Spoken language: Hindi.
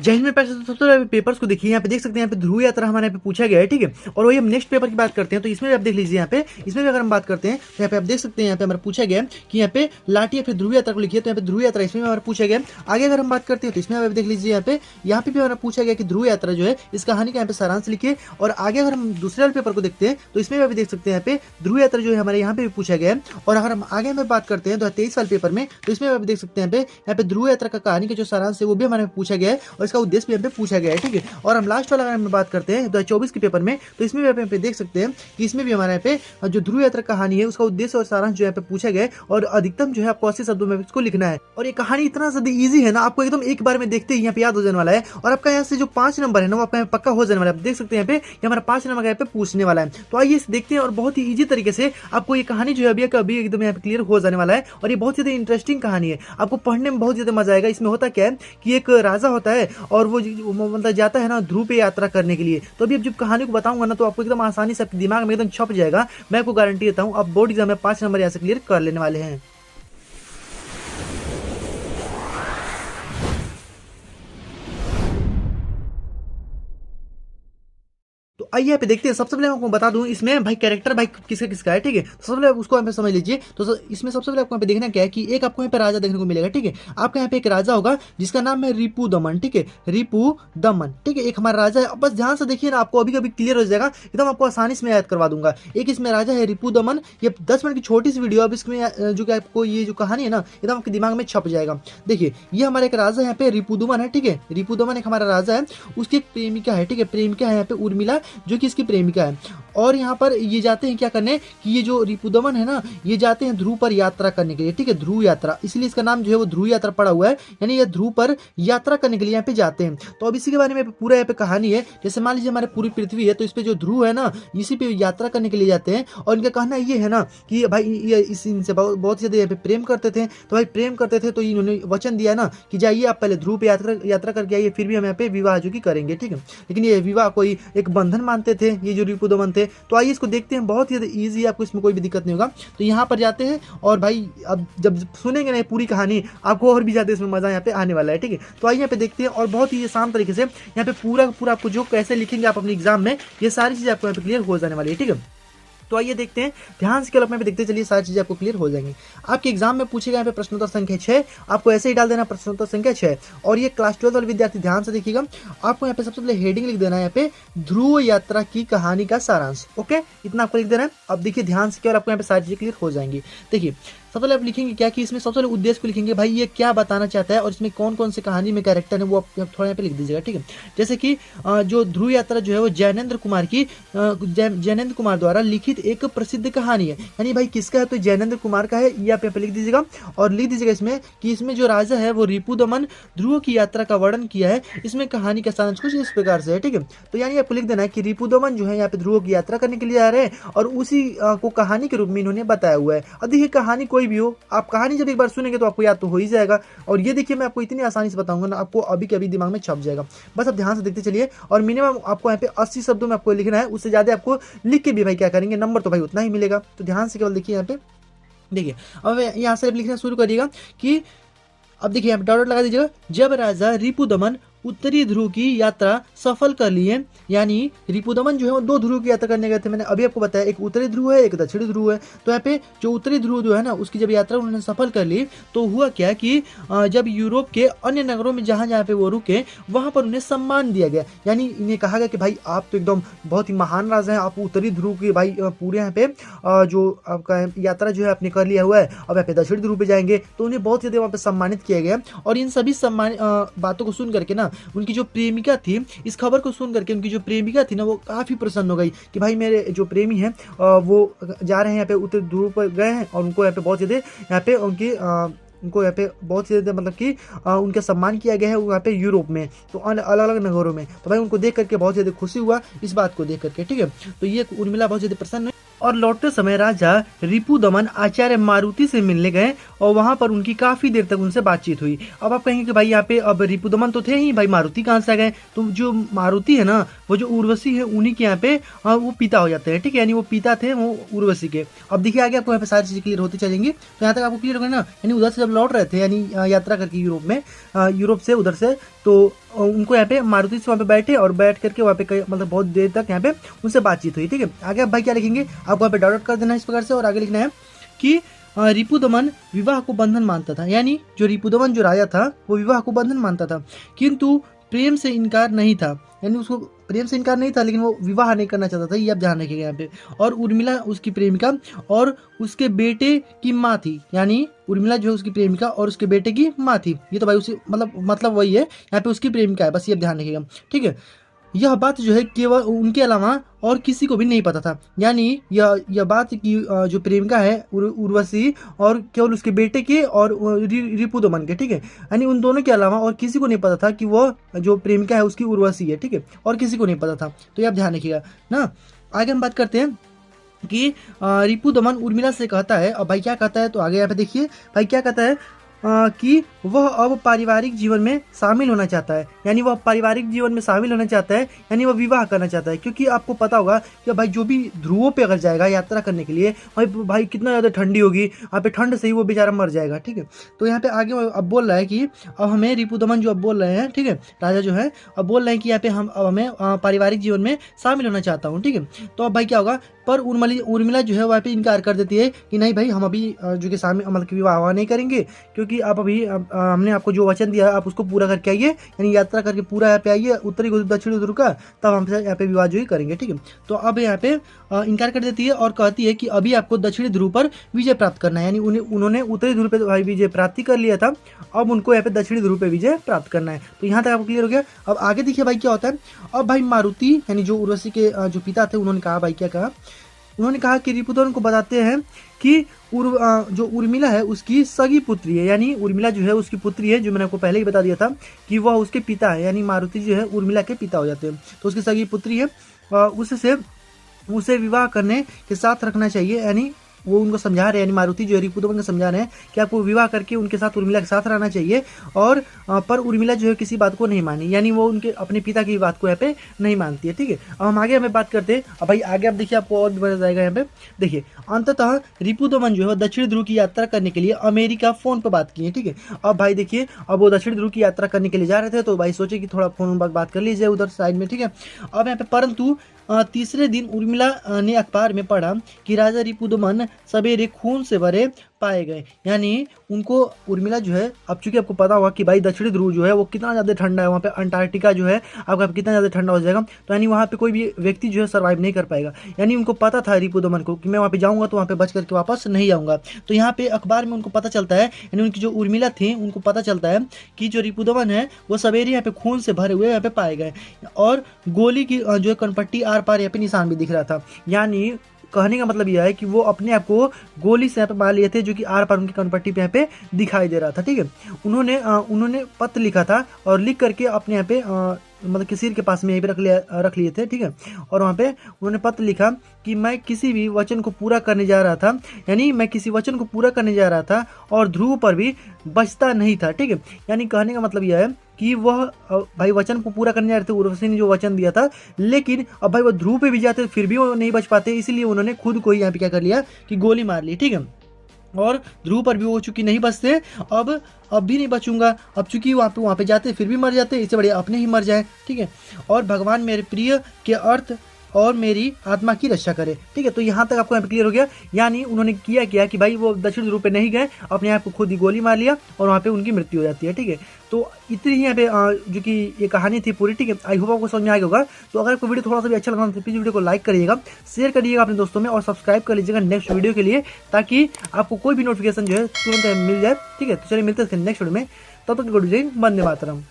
जय हिंद में पैसे तो सबसे पहले पेपर्स को देखिए। यहाँ पे देख सकते हैं, यहाँ पे ध्रुव यात्रा हमारे यहाँ पे पूछा गया है, ठीक है। और वही हम नेक्स्ट पेपर की बात करते हैं, तो इसमें भी आप देख लीजिए। यहाँ पे इसमें भी अगर हम बात करते हैं तो यहाँ पे आप देख सकते हैं, यहाँ पे हमारा पूछा गया है कि यहाँ पे लाठी या फिर ध्रुव यात्रा को लिखिए। तो यहाँ पे ध्रुव यात्रा इसमें हमारा पूछा गया। आगे अगर हम बात करते हैं तो इसमें आप देख लीजिए, यहाँ पे भी हमारा पूछा गया कि ध्रुव यात्रा जो है इस कहानी का यहाँ पे सारांश लिखिए। और आगे अगर हम दूसरे वाले पेपर को देखते हैं तो इसमें भी देख सकते हैं, यहाँ पे ध्रुव यात्रा जो है हमारे यहाँ पे भी पूछा गया है। और अगर हम आगे में बात करते हैं 2023 वाले पेपर में, तो इसमें आप देख सकते हैं यहाँ पे ध्रुव यात्रा का कहानी का जो सारांश है वो भी हमारे पूछा गया है और इसका उद्देश्य भी यहाँ पे पूछा गया है, ठीक है। और हम लास्ट वाला अगर हम बात करते हैं 2024 के पेपर में, तो इसमें भी आप यहाँ पे देख सकते हैं कि इसमें भी हमारे यहाँ पे जो ध्रुव यात्रा कहानी है उसका उद्देश्य और सारांश जो यहाँ पे पूछा गया है। और अधिकतम जो है आपको 80 शब्दों में इसको लिखना है। और ये कहानी इतना ज्यादा ईजी है ना, आपको एकदम एक बार में देखते ही यहाँ पे याद हो जाने वाला है। और आपका यहाँ से जो 5 नंबर है ना वो आपका पक्का हो जाने वाला है। आप देख सकते हैं यहाँ पे हमारा 5 नंबर यहाँ पे पूछने वाला है। तो आइए इसे देखते हैं और बहुत ही ईजी तरीके से आपको ये कहानी जो है अभी एकदम यहाँ पे क्लियर हो जाने वाला है। और ये बहुत ज्यादा इंटरेस्टिंग कहानी है, आपको पढ़ने में बहुत ज्यादा मजा आएगा। इसमें होता क्या है कि एक राजा होता है और वो मतलब जाता है ना ध्रुव पे यात्रा करने के लिए। तो अभी जब कहानी को बताऊंगा ना तो आपको एकदम आसानी से आपके दिमाग में एकदम छप जाएगा। मैं आपको गारंटी देता हूँ आप बोर्ड एग्जाम में 5 नंबर यहाँ से क्लियर कर लेने वाले हैं। तो आइए यहाँ पे देखते हैं। सबसे पहले आपको बता दूं इसमें भाई कैरेक्टर भाई किसका किसका है, ठीक है। तो सबसे पहले उसको यहाँ पे समझ लीजिए। तो इसमें सबसे पहले आपको यहाँ पे देखना क्या है कि एक आपको यहाँ पे राजा देखने को मिलेगा, ठीक है। आपका यहाँ पे एक राजा होगा जिसका नाम है रिपु दमन, ठीक है। रिपु दमन, ठीक है, एक हमारा राजा है। बस ध्यान से देखिए ना, आपको अभी कभी क्लियर हो जाएगा, एकदम आपको आसानी से मैं याद करवा दूंगा। एक इसमें राजा है रिपु दमन। ये 10 मिनट की छोटी सी वीडियो, अब इसमें जो कि आपको ये जो कहानी है ना एकदम आपके दिमाग में छप जाएगा। देखिए ये हमारा एक राजा यहाँ पे रिपु दमन है, ठीक है। रिपु दमन एक हमारा राजा है, उसकी एक प्रेमिका है, ठीक है। प्रेमिका है यहाँ पे उर्मिला जो कि इसकी प्रेमिका है। और यहाँ पर ये जाते हैं क्या करने कि ये जो रिपु दमन है ना ये जाते हैं ध्रुव पर यात्रा करने के लिए, ठीक है। ध्रुव यात्रा, इसलिए इसका नाम जो है वो ध्रुव यात्रा पड़ा हुआ है, यानी ये ध्रुव पर यात्रा करने के लिए यहाँ पे जाते हैं। तो अब इसी के बारे में पूरा यहाँ पे कहानी है। जैसे मान लीजिए हमारे पूरी पृथ्वी है, तो इस पे जो ध्रुव है ना इसी पे यात्रा करने के लिए जाते हैं। और इनका कहना ये है ना कि भाई ये इनसे बहुत ज्यादा यहाँ पे प्रेम करते थे। तो भाई प्रेम करते थे तो इन्होंने वचन दिया ना कि जाइए आप पहले ध्रुव पे यात्रा करके आइए, फिर भी हम यहाँ पे विवाह जो की करेंगे, ठीक है। लेकिन ये विवाह कोई एक बंधन मानते थे ये जो रिपु दमन थे। तो आइए इसको देखते हैं, बहुत ही ज्यादा ईजी है, आपको इसमें कोई भी दिक्कत नहीं होगा। तो यहाँ पर जाते हैं और भाई अब जब सुनेंगे ना पूरी कहानी आपको और भी ज्यादा इसमें मजा यहाँ पे आने वाला है, ठीक है। तो आइए यहाँ पे देखते हैं और बहुत ही आसान तरीके से यहाँ पे पूरा आपको जो कैसे लिखेंगे आप अपने एग्जाम में ये सारी चीजें आपको यहाँ पे क्लियर हो जाने वाली है, ठीक है। तो आइए देखते हैं, ध्यान से केवल अपने पे देखते चलिए, सारी चीजें आपको क्लियर हो जाएंगी। आपके एग्जाम में पूछेगा यहाँ पे प्रश्नोत्तर संख्या 6, आपको ऐसे ही डाल देना प्रश्नोत्तर संख्या 6। और ये क्लास 12 वाले विद्यार्थी ध्यान से देखिएगा, आपको यहाँ पे सबसे पहले हेडिंग लिख देना है यहाँ पे ध्रुव यात्रा की कहानी का सारांश, ओके, इतना आपको लिख देना है। अब देखिए ध्यान से केवल आपको यहाँ पे सारी चीजें क्लियर हो जाएंगी। देखिए सबसे पहले आप लिखेंगे क्या कि इसमें सबसे पहले उद्देश्य को लिखेंगे, भाई ये क्या बताना चाहता है और इसमें कौन कौन से कहानी में कैरेक्टर है वो आप थोड़ा यहाँ पे लिख दीजिएगा, ठीक है। जैसे कि जो ध्रुव यात्रा जो है वो जैनेंद्र कुमार द्वारा लिखित एक प्रसिद्ध कहानी है। यानी भाई किसका है तो जैनेंद्र कुमार का है, ये आप यहाँ पे लिख दीजिएगा। और लिख दीजिएगा इसमें कि इसमें जो राजा है वो रिपु दमन ध्रुव की यात्रा का वर्णन किया है। इसमें कहानी का सारांश कुछ इस प्रकार से है, ठीक है। तो यानी आपको लिख देना है कि रिपु दमन जो है यहाँ पे ध्रुव की यात्रा करने के लिए आ रहे हैं और उसी को कहानी के रूप में इन्होंने बताया हुआ है। अब देखिए कहानी कोई भी हो, आप कहानी जब एक बार सुनेंगे तो आपको याद तो हो ही जाएगा। और ये देखिए मैं आपको इतनी आसानी से बताऊंगा ना, आपको अभी के अभी दिमाग में छप जाएगा। बस आप ध्यान से देखते चलिए। और मिनिमम आपको यहाँ पे 80 शब्दों में आपको लिखना है, उससे ज्यादा आपको लिख के भी भाई क्या करेंगे, नंबर तो भाई उतना ही मिलेगा। तो ध्यान से केवल देखिए यहाँ पे, देखिए अब यहाँ से लिखना शुरू करिएगा कि अब देखिए यहाँ पे डॉट लगा दीजिएगा। जब राजा रिपु दमन उत्तरी ध्रुव की यात्रा सफल कर लिए, यानी रिपु दमन जो है वो 2 ध्रुव की यात्रा करने गए थे। मैंने अभी आपको बताया एक उत्तरी ध्रुव है एक दक्षिणी ध्रुव है। तो यहाँ पे जो उत्तरी ध्रुव जो है ना उसकी जब यात्रा उन्होंने सफल कर ली तो हुआ क्या कि जब यूरोप के अन्य नगरों में जहाँ पे वो रुके वहां पर उन्हें सम्मान दिया गया। यानी इन्हें कहा गया कि भाई आप तो एकदम बहुत ही महान राजा हैं, आप उत्तरी ध्रुव के भाई पूरे यहाँ पे जो आपका यात्रा जो है आपने कर लिया हुआ है, अब यहाँ पे दक्षिणी ध्रुव पे जाएंगे। तो उन्हें बहुत ज्यादा वहाँ पे सम्मानित किया गया। और इन सभी सम्मान बातों को सुन करके ना उनकी जो प्रेमिका थी, इस खबर को सुन करके उनकी जो प्रेमिका थी ना वो काफी प्रसन्न हो गई कि भाई मेरे जो प्रेमी हैं वो जा रहे हैं यहाँ पे उत्तरी ध्रुव पर गए हैं और उनको यहाँ पे बहुत ज्यादा यहाँ पे उनको यहाँ पे बहुत ज्यादा मतलब कि उनका सम्मान किया गया है यहाँ पे यूरोप में, तो अलग अलग नगरों में। तो भाई उनको देख करके बहुत ज्यादा खुशी हुआ इस बात को देख करके, ठीक है। तो ये उर्मिला बहुत ज्यादा प्रसन्न हुई। और लौटते समय राजा रिपुदमन आचार्य मारुति से मिलने गए और वहां पर उनकी काफी देर तक उनसे बातचीत हुई। अब आप कहेंगे कि भाई यहाँ पे अब रिपुदमन तो थे ही, भाई मारुति कहाँ से आ गए? तो जो मारुति है ना, वो जो उर्वशी है उन्हीं के यहाँ पे वो पिता हो जाते हैं, ठीक है, यानी वो पिता थे वो उर्वशी के। अब देखिए आगे आपको यहाँ पे सारी चीजें क्लियर होती चलेंगी। तो यहाँ तक आपको क्लियर हो गया ना, यानी उधर से जब लौट रहे थे, यानी यात्रा करके यूरोप में, यूरोप से उधर से, तो उनको यहाँ पे मारुति से वहाँ पे बैठे और बैठ करके वहाँ पे मतलब बहुत देर तक यहाँ पे उनसे बातचीत हुई, ठीक है। आगे आप भाई क्या लिखेंगे, आपको यहाँ पे डॉट कर देना है इस प्रकार से, और आगे लिखना है कि रिपुदमन विवाह को बंधन मानता था, यानी जो रिपुदमन जो राजा था वो विवाह को बंधन मानता था, किंतु प्रेम से इनकार नहीं था, यानी उसको प्रेम से इनकार नहीं था लेकिन वो विवाह नहीं करना चाहता था, ये आप ध्यान रखिएगा यहाँ पे। और उर्मिला उसकी प्रेमिका और उसके बेटे की माँ थी, यानी उर्मिला जो है उसकी प्रेमिका और उसके बेटे की माँ थी। ये तो भाई उसी मतलब वही है, यहाँ पे उसकी प्रेमिका है, बस ये ध्यान रखिएगा, ठीक है। यह बात जो है केवल उनके अलावा और किसी को भी नहीं पता था, यानी यह बात की जो प्रेमिका है उर्वशी और केवल उसके बेटे के और रिपुदमन के, ठीक है, यानी उन दोनों के अलावा और किसी को नहीं पता था कि वह जो प्रेमिका है उसकी उर्वशी है, ठीक है, और किसी को नहीं पता था। तो ये आप ध्यान रखिएगा ना। आगे हम बात करते हैं कि रिपुदमन उर्मिला से कहता है, अब भाई क्या कहता है, तो आगे यहाँ पे देखिए भाई क्या कहता है कि वह अब पारिवारिक जीवन में शामिल होना चाहता है, यानी वह पारिवारिक जीवन में शामिल होना चाहता है, यानी वह विवाह करना चाहता है। क्योंकि आपको पता होगा कि भाई जो भी ध्रुवों पे अगर जाएगा यात्रा करने के लिए, भाई कितना ज़्यादा ठंडी होगी, यहाँ पे ठंड से ही वो बेचारा मर जाएगा, ठीक है। तो यहाँ पे आगे अब बोल रहा है कि अब हमें रिपुदमन जो अब बोल रहे हैं, ठीक है, राजा जो है अब बोल रहे हैं कि यहाँ पे अब हमें पारिवारिक जीवन में शामिल होना चाहता हूँ, ठीक है। तो अब भाई क्या होगा, पर उर्मिला जो है वहाँ पे इनकार कर देती है कि नहीं भाई हम अभी जो कि शामिल मतलब कि विवाह नहीं करेंगे, क्योंकि आप अभी हमने आपको जो वचन दिया है आप उसको पूरा करके आइए, यानी यात्रा करके पूरा यहाँ पे आइए उत्तरी दक्षिणी ध्रुव का, तब हमसे यहाँ पे विवाह जो ही करेंगे, ठीक है। तो अब यहाँ पे इनकार कर देती है और कहती है कि अभी आपको दक्षिणी ध्रुव पर विजय प्राप्त करना है, यानी उन्होंने उत्तरी ध्रुव पे भाई विजय प्राप्ति कर लिया था, अब उनको यहाँ पे दक्षिणी ध्रुव पे विजय प्राप्त करना है। तो यहाँ तक आपको क्लियर हो गया। अब आगे देखिए भाई क्या होता है। अब भाई मारुति यानी जो उर्वशी के जो पिता थे उन्होंने कहा, भाई क्या कहा, उन्होंने कहा कि रिपुदमन को बताते हैं कि जो उर्मिला है उसकी सगी पुत्री है, यानी उर्मिला जो है उसकी पुत्री है, जो मैंने आपको पहले ही बता दिया था कि वह उसके पिता है, यानी मारुति जो है उर्मिला के पिता हो जाते हैं, तो उसकी सगी पुत्री है, उसे विवाह करने के साथ रखना चाहिए, यानी वो उनको समझा रहे हैं, यानी मारुति जो है रिपुदमन को समझा रहे हैं कि आपको विवाह करके उनके साथ उर्मिला के साथ रहना चाहिए। और पर उर्मिला जो है किसी बात को नहीं मानी, यानी वो उनके अपने पिता की बात को यहाँ पे नहीं मानती है, ठीक है। अब हम आगे हमें बात करते हैं। अब भाई आगे आप देखिए आपको और बढ़ जाएगा यहाँ पे। देखिए अंततः रिपुदमन जो है दक्षिण ध्रुव की यात्रा करने के लिए अमेरिका फोन पर बात की है, ठीक है। अब भाई देखिए अब वो दक्षिण ध्रुव की यात्रा करने के लिए जा रहे थे, तो भाई सोचे कि थोड़ा फोन पर बात कर लीजिए उधर साइड में, ठीक है। अब यहाँ पे परंतु तीसरे दिन उर्मिला ने अखबार में पढ़ा कि राजा रिपुदमन सवेरे खून से भरे पाए गए, यानी उनको उर्मिला जो है, अब चूंकि आपको पता होगा कि भाई दक्षिणी ध्रुव जो है वो कितना ज़्यादा ठंडा है, वहाँ पे अंटार्कटिका जो है आपका कितना ज़्यादा ठंडा हो जाएगा, तो यानी वहाँ पे कोई भी व्यक्ति जो है सर्वाइव नहीं कर पाएगा, यानी उनको पता था रिपुदमन को कि मैं वहाँ पे जाऊँगा तो वहाँ पे बच करके वापस नहीं आऊँगा। तो यहाँ पे अखबार में उनको पता चलता है, यानी उनकी जो उर्मिला थी उनको पता चलता है कि जो रिपुदमन है वो सवेरे यहाँ पे खून से भरे हुए यहाँ पे पाए गए, और गोली की जो है कनपट्टी आर पार यहाँ पे निशान भी दिख रहा था, यानी कहने का मतलब यह है कि वो अपने आप को गोली से यहाँ पे मार लिए थे, जो कि आर पार उनकी कनपट्टी पे यहाँ पे दिखाई दे रहा था, ठीक है। उन्होंने पत्र लिखा था और लिख करके अपने यहाँ पे मतलब कि सिर के पास में यहीं पे रख लिए थे, ठीक है। और वहाँ पे उन्होंने पत्र लिखा कि मैं किसी भी वचन को पूरा करने जा रहा था, यानी मैं किसी वचन को पूरा करने जा रहा था और ध्रुव पर भी बचता नहीं था, ठीक है। यानी कहने का मतलब यह है कि वह भाई वचन को पूरा करने जा रहे थे, उर्वशी ने जो वचन दिया था, लेकिन अब भाई वो ध्रुव पे भी जाते फिर भी वो नहीं बच पाते, इसीलिए उन्होंने खुद को ही यहाँ पे क्या कर लिया कि गोली मार ली, ठीक है। और ध्रुव पर भी वो चूंकि नहीं बचते, अब भी नहीं बचूंगा, अब चूंकि वहाँ पे जाते फिर भी मर जाते, इससे बढ़िया अपने ही मर जाए, ठीक है। और भगवान मेरे प्रिय के अर्थ और मेरी आत्मा की रक्षा करे, ठीक है। तो यहाँ तक आपको यहाँ पे क्लियर हो गया, यानी उन्होंने किया कि भाई वो दक्षिण ध्रुव पे नहीं गए, अपने आप को खुद ही गोली मार लिया और वहाँ पे उनकी मृत्यु हो जाती है, ठीक है। तो इतनी ही यहाँ पे जो कि ये कहानी थी पूरी, ठीक है। आई होप आपको समझ में आ गया होगा। तो अगर आपको वीडियो थोड़ा सा भी अच्छा लगा तो प्लीज वीडियो को लाइक करिएगा, शेयर करिएगा अपने दोस्तों में और सब्सक्राइब कर लीजिएगा नेक्स्ट वीडियो के लिए, ताकि आपको कोई भी नोटिफिकेशन जो है तुरंत मिल जाए, ठीक है। तो चलिए मिलते हैं नेक्स्ट वीडियो में, तब तक गुड जय, वंदे मातरम।